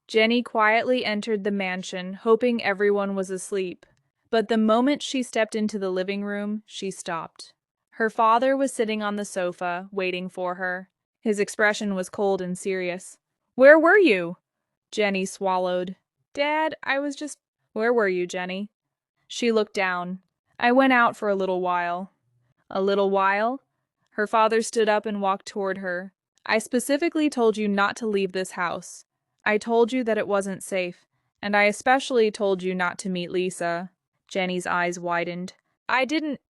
Jenny quietly entered the mansion, hoping everyone was asleep. But the moment she stepped into the living room, she stopped. Her father was sitting on the sofa, waiting for her. His expression was cold and serious. "Where were you?" Jenny swallowed. "Dad, I was just—" "Where were you, Jenny?" She looked down. "I went out for a little while." "A little while?" Her father stood up and walked toward her. "I specifically told you not to leave this house. I told you that it wasn't safe, and I especially told you not to meet Lisa." Jenny's eyes widened. "I didn't—"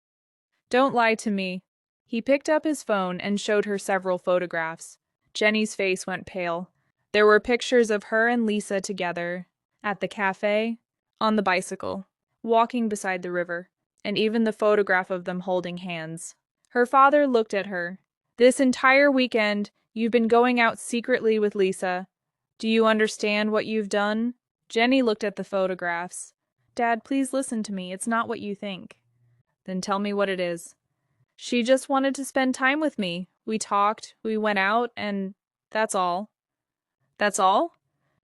"Don't lie to me." He picked up his phone and showed her several photographs. Jenny's face went pale. There were pictures of her and Lisa together, at the cafe, on the bicycle, walking beside the river, and even the photograph of them holding hands. Her father looked at her. "This entire weekend, you've been going out secretly with Lisa. Do you understand what you've done?" Jenny looked at the photographs. "Dad, please listen to me. It's not what you think." "Then tell me what it is." "She just wanted to spend time with me. We talked, we went out, and that's all." "That's all?"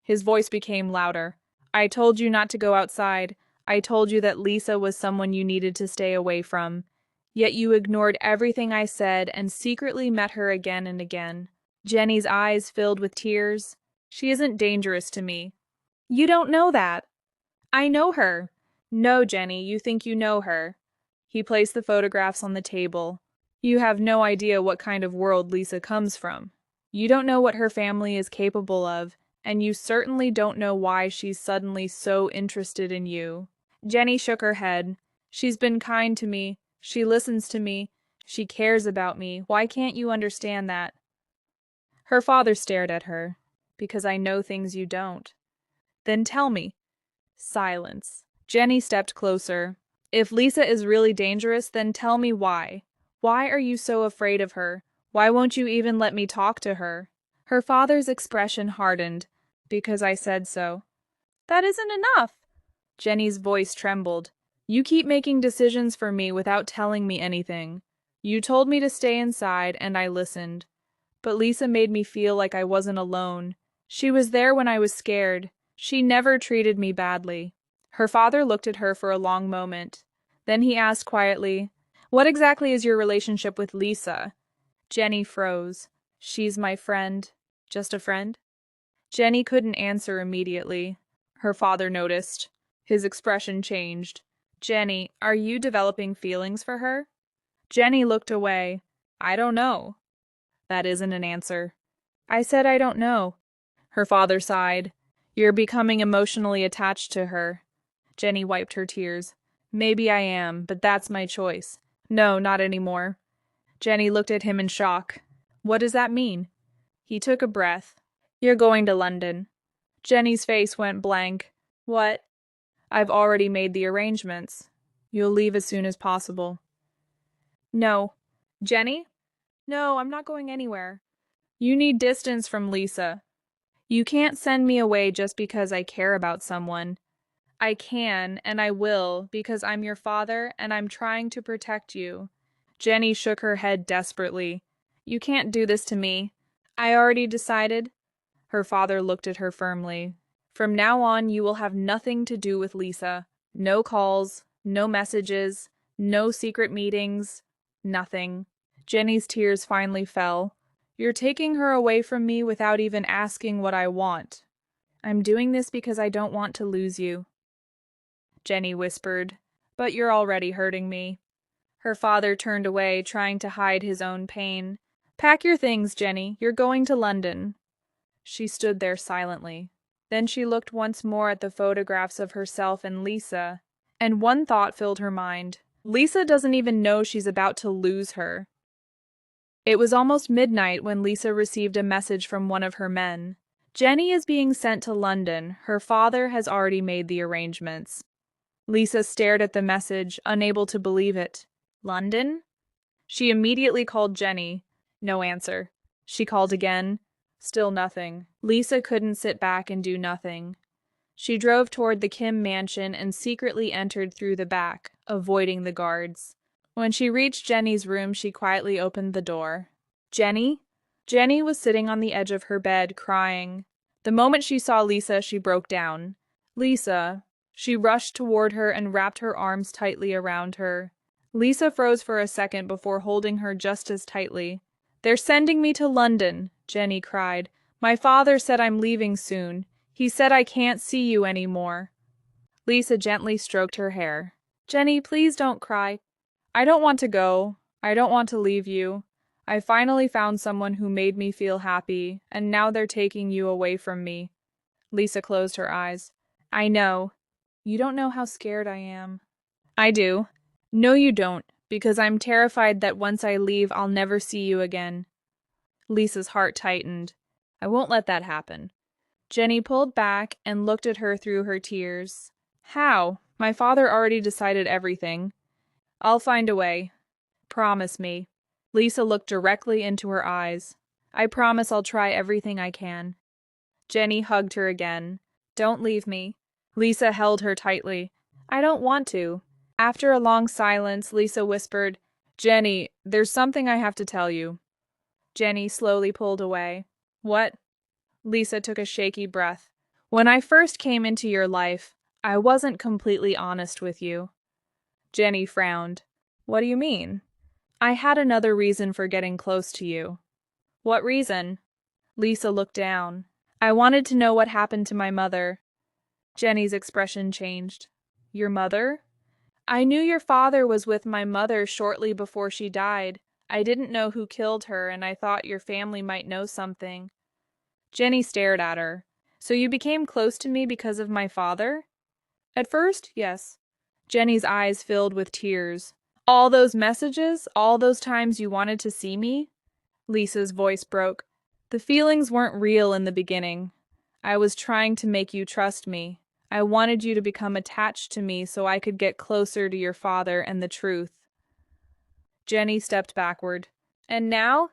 His voice became louder. "I told you not to go outside. I told you that Lisa was someone you needed to stay away from. Yet you ignored everything I said and secretly met her again and again." Jenny's eyes filled with tears. "She isn't dangerous to me." "You don't know that." "I know her." "No, Jenny, you think you know her." He placed the photographs on the table. "You have no idea what kind of world Lisa comes from. You don't know what her family is capable of, and you certainly don't know why she's suddenly so interested in you." Jenny shook her head. "She's been kind to me. She listens to me. She cares about me. Why can't you understand that?" Her father stared at her. "Because I know things you don't." "Then tell me." Silence. Jenny stepped closer. "If Lisa is really dangerous, then tell me why. Why are you so afraid of her? Why won't you even let me talk to her?" Her father's expression hardened. "Because I said so." "That isn't enough." Jenny's voice trembled. "You keep making decisions for me without telling me anything. You told me to stay inside, and I listened. But Lisa made me feel like I wasn't alone. She was there when I was scared. She never treated me badly." Her father looked at her for a long moment. Then he asked quietly, "What exactly is your relationship with Lisa?" Jenny froze. "She's my friend." "Just a friend?" Jenny couldn't answer immediately. Her father noticed. His expression changed. "Jenny, are you developing feelings for her?" Jenny looked away. "I don't know." "That isn't an answer." "I said I don't know." Her father sighed. "You're becoming emotionally attached to her." Jenny wiped her tears. "Maybe I am, but that's my choice. No, not anymore." Jenny looked at him in shock. "What does that mean?" He took a breath. "You're going to London." Jenny's face went blank. "What?" "I've already made the arrangements. You'll leave as soon as possible." "No." "Jenny?" "No, I'm not going anywhere." "You need distance from Lisa. You can't send me away just because I care about someone." "I can, and I will, because I'm your father and I'm trying to protect you." Jenny shook her head desperately. "You can't do this to me. I already decided." Her father looked at her firmly. "From now on, you will have nothing to do with Lisa. No calls, no messages, no secret meetings, nothing." Jenny's tears finally fell. "You're taking her away from me without even asking what I want." "I'm doing this because I don't want to lose you." Jenny whispered, "But you're already hurting me." Her father turned away, trying to hide his own pain. "Pack your things, Jenny. You're going to London." She stood there silently. Then she looked once more at the photographs of herself and Lisa, and one thought filled her mind. Lisa doesn't even know she's about to lose her. It was almost midnight when Lisa received a message from one of her men. "Jenny is being sent to London. Her father has already made the arrangements." Lisa stared at the message, unable to believe it. "London?" She immediately called Jenny. No answer. She called again. Still nothing. Lisa couldn't sit back and do nothing. She drove toward the Kim mansion and secretly entered through the back, avoiding the guards. When she reached Jenny's room, she quietly opened the door. "Jenny?" Jenny was sitting on the edge of her bed, crying. The moment she saw Lisa, she broke down. Lisa. She rushed toward her and wrapped her arms tightly around her. Lisa froze for a second before holding her just as tightly. "They're sending me to London," Jenny cried. "My father said I'm leaving soon. He said I can't see you anymore." Lisa gently stroked her hair. "Jenny, please don't cry. I don't want to go. I don't want to leave you. I finally found someone who made me feel happy, and now they're taking you away from me." Lisa closed her eyes. "I know. You don't know how scared I am." "I do." "No, you don't, because I'm terrified that once I leave, I'll never see you again." Lisa's heart tightened. "I won't let that happen." Jenny pulled back and looked at her through her tears. "How? My father already decided everything." "I'll find a way. Promise me." Lisa looked directly into her eyes. "I promise I'll try everything I can." Jenny hugged her again. "Don't leave me." Lisa held her tightly. "I don't want to." After a long silence, Lisa whispered, "Jenny, there's something I have to tell you." Jenny slowly pulled away. "What?" Lisa took a shaky breath. "When I first came into your life, I wasn't completely honest with you." Jenny frowned. "What do you mean?" "I had another reason for getting close to you." "What reason?" Lisa looked down. "I wanted to know what happened to my mother." Jenny's expression changed. "Your mother?" "I knew your father was with my mother shortly before she died. I didn't know who killed her, and I thought your family might know something." Jenny stared at her. "So you became close to me because of my father?" "At first, yes." Jenny's eyes filled with tears. "All those messages? All those times you wanted to see me?" Lisa's voice broke. "The feelings weren't real in the beginning. I was trying to make you trust me. I wanted you to become attached to me so I could get closer to your father and the truth." Jenny stepped backward. "And now?"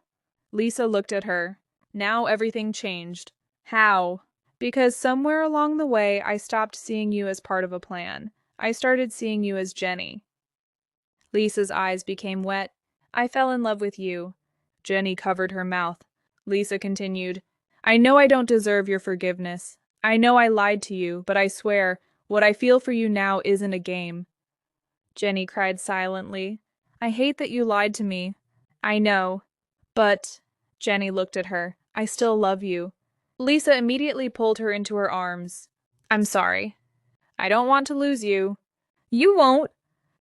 Lisa looked at her. "Now everything changed." "How?" "Because somewhere along the way I stopped seeing you as part of a plan. I started seeing you as Jenny." Lisa's eyes became wet. "I fell in love with you." Jenny covered her mouth. Lisa continued, "I know I don't deserve your forgiveness. I know I lied to you, but I swear, what I feel for you now isn't a game." Jenny cried silently. "I hate that you lied to me." "I know. But," Jenny looked at her, "I still love you." Lisa immediately pulled her into her arms. "I'm sorry. I don't want to lose you." "You won't."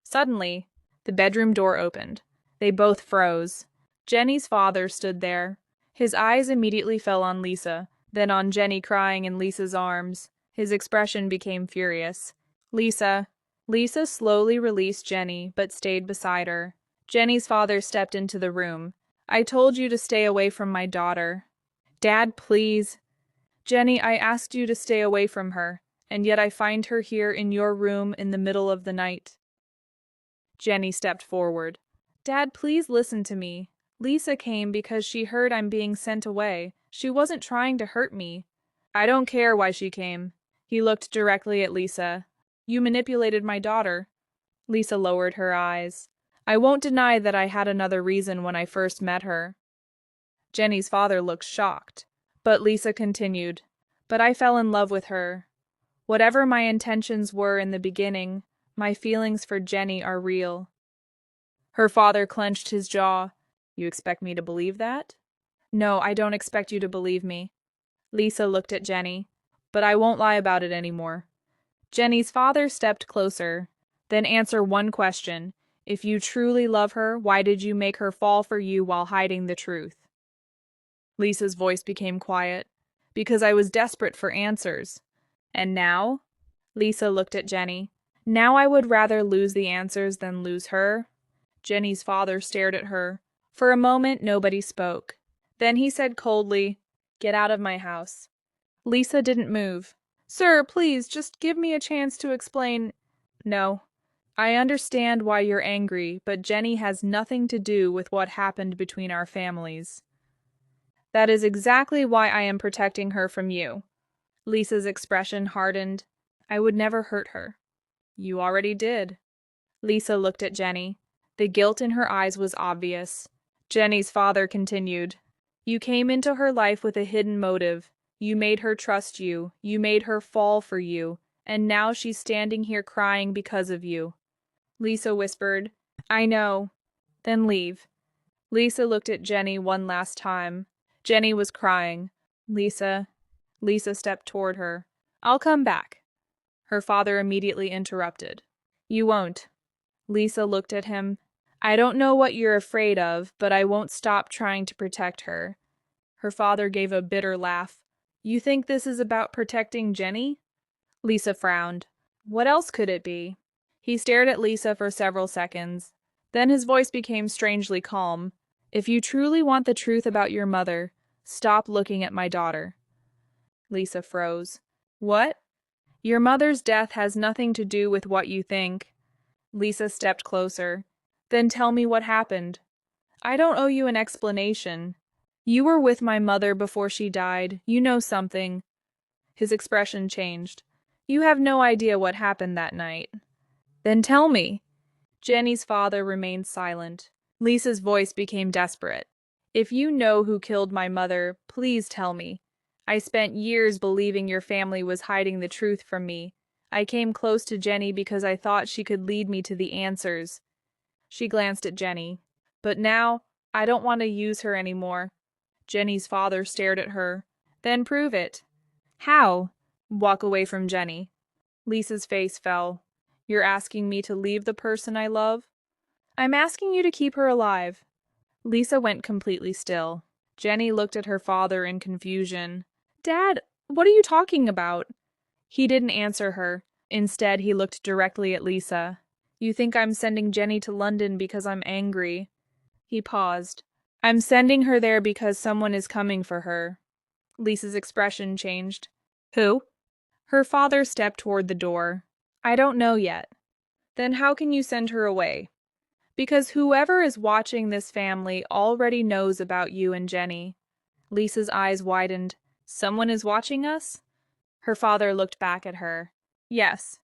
Suddenly, the bedroom door opened. They both froze. Jenny's father stood there. His eyes immediately fell on Lisa, then on Jenny crying in Lisa's arms. His expression became furious. "Lisa." Lisa slowly released Jenny, but stayed beside her. Jenny's father stepped into the room. "I told you to stay away from my daughter." "Dad, please." "Jenny, I asked you to stay away from her, and yet I find her here in your room in the middle of the night." Jenny stepped forward. "Dad, please listen to me. Lisa came because she heard I'm being sent away. She wasn't trying to hurt me." "I don't care why she came." He looked directly at Lisa. "You manipulated my daughter." Lisa lowered her eyes. "I won't deny that I had another reason when I first met her." Jenny's father looked shocked. But Lisa continued, "But I fell in love with her. Whatever my intentions were in the beginning, my feelings for Jenny are real." Her father clenched his jaw. "You expect me to believe that?" "No, I don't expect you to believe me." Lisa looked at Jenny. "But I won't lie about it anymore." Jenny's father stepped closer. "Then answer one question. If you truly love her, why did you make her fall for you while hiding the truth?" Lisa's voice became quiet. "Because I was desperate for answers." "And now?" Lisa looked at Jenny. "Now I would rather lose the answers than lose her." Jenny's father stared at her. For a moment, nobody spoke. Then he said coldly, "Get out of my house." Lisa didn't move. "Sir, please, just give me a chance to explain." "No. I understand why you're angry, but Jenny has nothing to do with what happened between our families. That is exactly why I am protecting her from you." Lisa's expression hardened. "I would never hurt her." "You already did." Lisa looked at Jenny. The guilt in her eyes was obvious. Jenny's father continued, "You came into her life with a hidden motive. You made her trust you. You made her fall for you. And now she's standing here crying because of you. Lisa whispered, I know. Then leave. Lisa looked at Jenny one last time. Jenny was crying. Lisa stepped toward her. I'll come back. Her father immediately interrupted. You won't. Lisa looked at him. I don't know what you're afraid of, but I won't stop trying to protect her. Her father gave a bitter laugh. You think this is about protecting Jenny? Lisa frowned. What else could it be? He stared at Lisa for several seconds. Then his voice became strangely calm. If you truly want the truth about your mother, stop looking at my daughter. Lisa froze. What? Your mother's death has nothing to do with what you think. Lisa stepped closer. Then tell me what happened. I don't owe you an explanation. You were with my mother before she died. You know something. His expression changed. You have no idea what happened that night. Then tell me. Jenny's father remained silent. Lisa's voice became desperate. If you know who killed my mother, please tell me. I spent years believing your family was hiding the truth from me. I came close to Jenny because I thought she could lead me to the answers. She glanced at Jenny. But now, I don't want to use her anymore. Jenny's father stared at her. Then prove it. How? Walk away from Jenny. Lisa's face fell. You're asking me to leave the person I love? I'm asking you to keep her alive. Lisa went completely still. Jenny looked at her father in confusion. Dad, what are you talking about? He didn't answer her. Instead, he looked directly at Lisa. You think I'm sending Jenny to London because I'm angry? He paused. I'm sending her there because someone is coming for her. Lisa's expression changed. Who? Her father stepped toward the door. I don't know yet. Then how can you send her away? Because whoever is watching this family already knows about you and Jenny. Lisa's eyes widened. Someone is watching us? Her father looked back at her. Yes.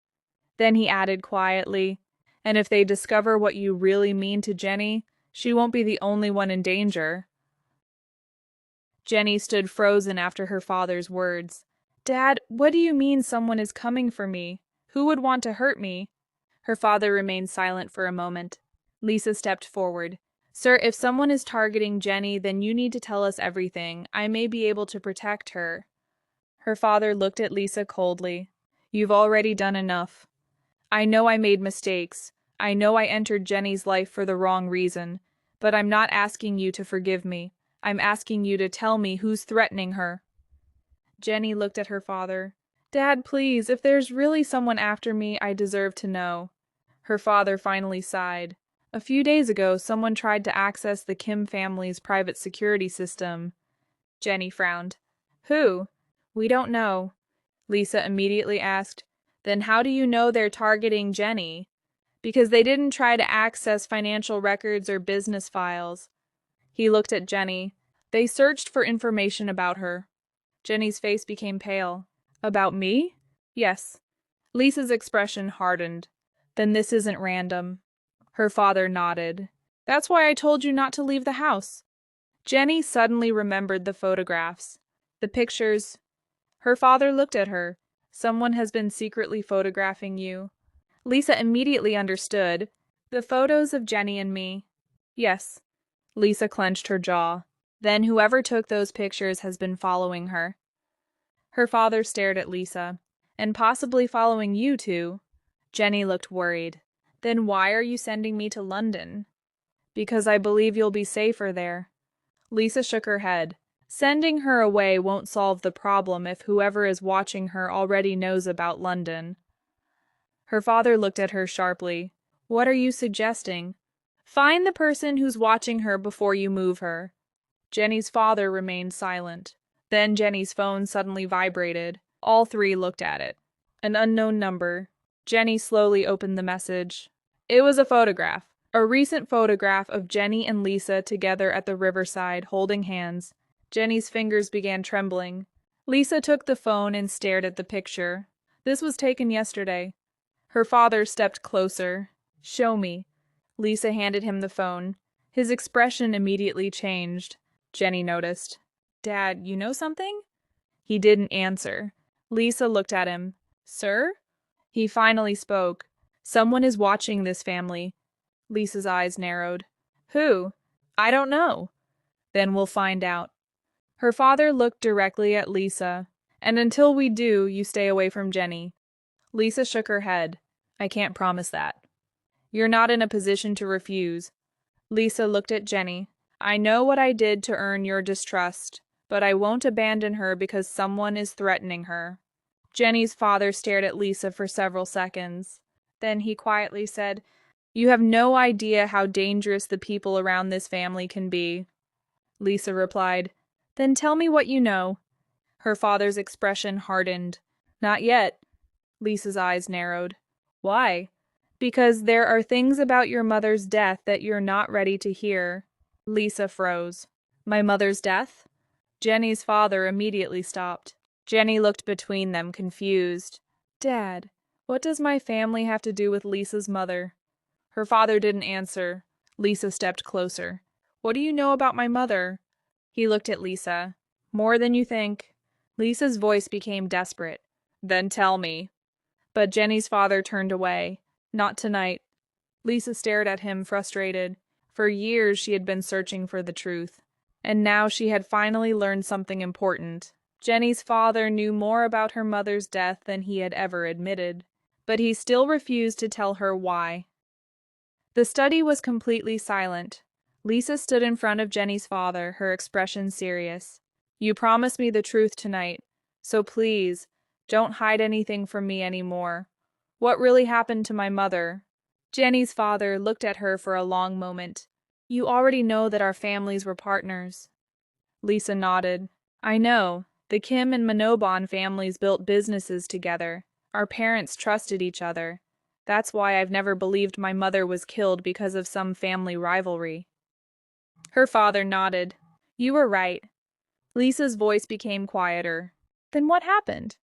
Then he added quietly, and if they discover what you really mean to Jenny, she won't be the only one in danger. Jenny stood frozen after her father's words. Dad, what do you mean someone is coming for me? Who would want to hurt me? Her father remained silent for a moment. Lisa stepped forward. Sir, if someone is targeting Jenny, then you need to tell us everything. I may be able to protect her. Her father looked at Lisa coldly. You've already done enough. I know I made mistakes. I know I entered Jenny's life for the wrong reason. But I'm not asking you to forgive me. I'm asking you to tell me who's threatening her. Jenny looked at her father. Dad, please, if there's really someone after me, I deserve to know. Her father finally sighed. A few days ago, someone tried to access the Kim family's private security system. Jenny frowned. Who? We don't know. Lisa immediately asked. Then how do you know they're targeting Jenny? Because they didn't try to access financial records or business files. He looked at Jenny. They searched for information about her. Jenny's face became pale. About me? Yes. Lisa's expression hardened. Then this isn't random. Her father nodded. That's why I told you not to leave the house. Jenny suddenly remembered the photographs. The pictures. Her father looked at her. Someone has been secretly photographing you. Lisa immediately understood. The photos of Jenny and me. Yes. Lisa clenched her jaw. Then whoever took those pictures has been following her. Her father stared at Lisa. And possibly following you too. Jenny looked worried. Then why are you sending me to London? Because I believe you'll be safer there. Lisa shook her head. Sending her away won't solve the problem if whoever is watching her already knows about London. Her father looked at her sharply. What are you suggesting? Find the person who's watching her before you move her. Jenny's father remained silent. Then Jenny's phone suddenly vibrated. All three looked at it. An unknown number. Jenny slowly opened the message. It was a photograph. A recent photograph of Jenny and Lisa together at the riverside, holding hands. Jenny's fingers began trembling. Lisa took the phone and stared at the picture. This was taken yesterday. Her father stepped closer. Show me. Lisa handed him the phone. His expression immediately changed. Jenny noticed. Dad, you know something? He didn't answer. Lisa looked at him. Sir? He finally spoke. Someone is watching this family. Lisa's eyes narrowed. Who? I don't know. Then we'll find out. Her father looked directly at Lisa. And until we do, you stay away from Jenny. Lisa shook her head. I can't promise that. You're not in a position to refuse. Lisa looked at Jenny. I know what I did to earn your distrust, but I won't abandon her because someone is threatening her. Jenny's father stared at Lisa for several seconds. Then he quietly said, You have no idea how dangerous the people around this family can be. Lisa replied, Then tell me what you know. Her father's expression hardened. Not yet. Lisa's eyes narrowed. Why? Because there are things about your mother's death that you're not ready to hear. Lisa froze. My mother's death? Jenny's father immediately stopped. Jenny looked between them, confused. Dad, what does my family have to do with Lisa's mother? Her father didn't answer. Lisa stepped closer. What do you know about my mother? He looked at Lisa. More than you think. Lisa's voice became desperate. Then tell me. But Jenny's father turned away. Not tonight. Lisa stared at him, frustrated. For years she had been searching for the truth. And now she had finally learned something important. Jenny's father knew more about her mother's death than he had ever admitted. But he still refused to tell her why. The study was completely silent. Lisa stood in front of Jenny's father, her expression serious. You promised me the truth tonight, so please, don't hide anything from me anymore. What really happened to my mother? Jenny's father looked at her for a long moment. You already know that our families were partners. Lisa nodded. I know. The Kim and Manobon families built businesses together. Our parents trusted each other. That's why I've never believed my mother was killed because of some family rivalry. Her father nodded. You were right. Lisa's voice became quieter. Then what happened?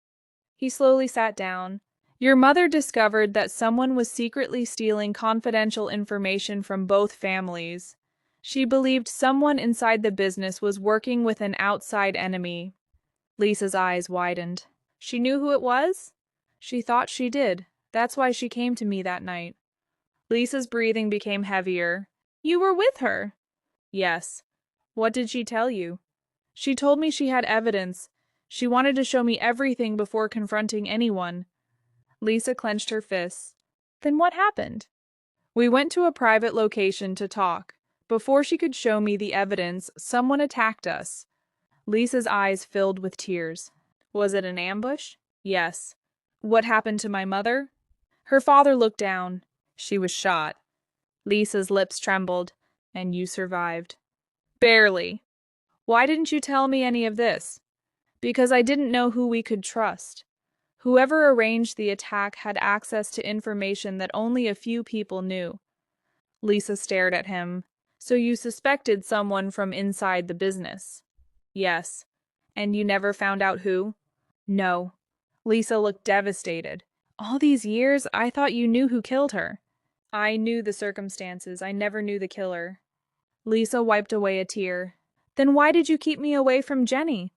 He slowly sat down. Your mother discovered that someone was secretly stealing confidential information from both families. She believed someone inside the business was working with an outside enemy. Lisa's eyes widened. She knew who it was? She thought she did. That's why she came to me that night. Lisa's breathing became heavier. You were with her? Yes. What did she tell you? She told me she had evidence. She wanted to show me everything before confronting anyone. Lisa clenched her fists. Then what happened? We went to a private location to talk. Before she could show me the evidence, someone attacked us. Lisa's eyes filled with tears. Was it an ambush? Yes. What happened to my mother? Her father looked down. She was shot. Lisa's lips trembled. And you survived. Barely. Why didn't you tell me any of this? Because I didn't know who we could trust. Whoever arranged the attack had access to information that only a few people knew. Lisa stared at him. So you suspected someone from inside the business? Yes. And you never found out who? No. Lisa looked devastated. All these years, I thought you knew who killed her. I knew the circumstances. I never knew the killer. Lisa wiped away a tear. Then why did you keep me away from Jenny?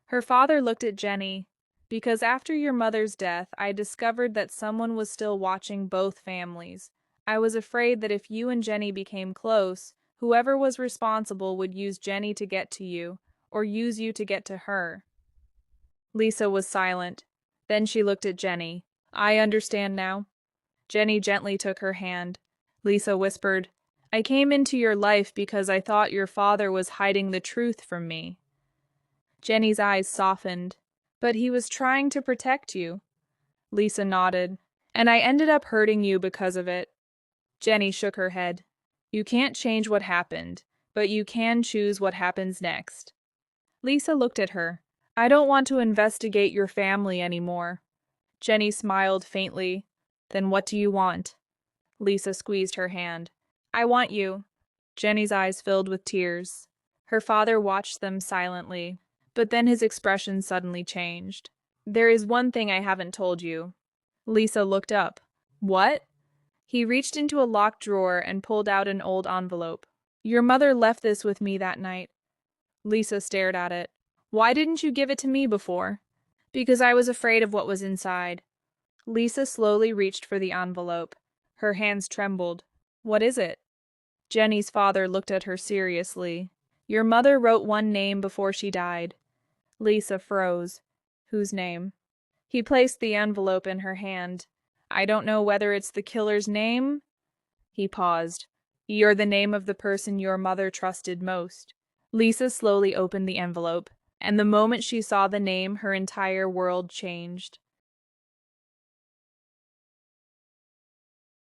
Her father looked at Jenny. Because after your mother's death, I discovered that someone was still watching both families. I was afraid that if you and Jenny became close, whoever was responsible would use Jenny to get to you, or use you to get to her. Lisa was silent. Then she looked at Jenny. I understand now. Jenny gently took her hand. Lisa whispered, I came into your life because I thought your father was hiding the truth from me. Jenny's eyes softened. But he was trying to protect you. Lisa nodded. And I ended up hurting you because of it. Jenny shook her head. You can't change what happened, but you can choose what happens next. Lisa looked at her. I don't want to investigate your family anymore. Jenny smiled faintly. Then what do you want? Lisa squeezed her hand. I want you. Jenny's eyes filled with tears. Her father watched them silently. But then his expression suddenly changed. There is one thing I haven't told you. Lisa looked up. What? He reached into a locked drawer and pulled out an old envelope. Your mother left this with me that night. Lisa stared at it. Why didn't you give it to me before? Because I was afraid of what was inside. Lisa slowly reached for the envelope. Her hands trembled. What is it? Jenny's father looked at her seriously. Your mother wrote one name before she died. Lisa froze. Whose name? He placed the envelope in her hand. I don't know whether it's the killer's name. He paused. You're the name of the person your mother trusted most. Lisa slowly opened the envelope, and the moment she saw the name, her entire world changed.